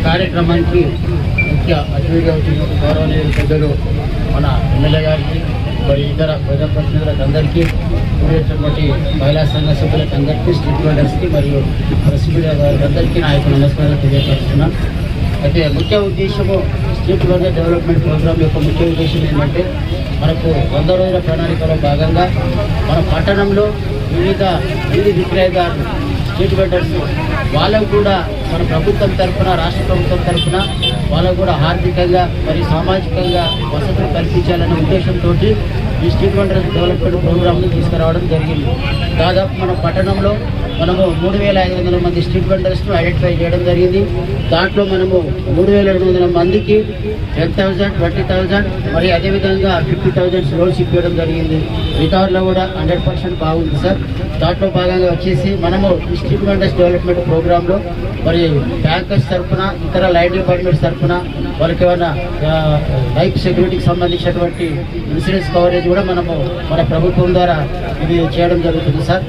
కార్యక్రమానికి ముఖ్య అతిథిగా వచ్చిన గౌరవనీయులు పెద్దలు మన ఎమ్మెల్యే గారికి మరి ఇతర ప్రజాప్రతినిధులకు అందరికీ కూడినటువంటి మహిళా సంఘ సభ్యులకు అందరికీ స్ట్రీట్ వెండర్స్కి మరియు ప్రెస్ మీడియా వారికి అందరికీ నా యొక్క నమస్కారాలు తెలియపరుస్తున్నాను. అయితే ముఖ్య ఉద్దేశము స్ట్రీట్ వెండర్ డెవలప్మెంట్ ప్రోగ్రామ్ యొక్క ముఖ్య ఉద్దేశం ఏంటంటే మనకు 100 రోజుల ప్రణాళికలో భాగంగా మన పట్టణంలో వివిధ వీధి విక్రయదారులు స్ట్రీట్ వెండర్స్ వాళ్ళకు కూడా మన ప్రభుత్వం తరఫున రాష్ట్ర ప్రభుత్వం తరఫున వాళ్ళకు కూడా ఆర్థికంగా మరియు సామాజికంగా వసతులు కల్పించాలనే ఉద్దేశంతో ఈ స్ట్రీట్ వెండర్స్ డెవలప్మెంట్ ప్రోగ్రామ్ని తీసుకురావడం జరిగింది. దాదాపు మన పట్టణంలో మనము 3500 మంది స్ట్రీట్ వెండర్స్ను ఐడెంటిఫై చేయడం జరిగింది. దాంట్లో మనము 3200 మందికి 10,000, 20,000 మరి అదేవిధంగా 50,000 లోన్స్ ఇవ్వడం జరిగింది. రికవర్లో కూడా 100% బాగుంది సార్. దాంట్లో భాగంగా వచ్చేసి మనము ఈ స్ట్రీట్ వెండర్స్ డెవలప్మెంట్ ప్రోగ్రాంలో మరి బ్యాంకర్స్ తరఫున ఇతర లైన్ డిపార్ట్మెంట్స్ తరఫున వాళ్ళకి ఏమైనా లైఫ్ సెక్యూరిటీకి సంబంధించినటువంటి ఇన్సూరెన్స్ కవరేజ్ కూడా మనము మన ప్రభుత్వం ద్వారా ఇది చేయడం జరుగుతుంది సార్.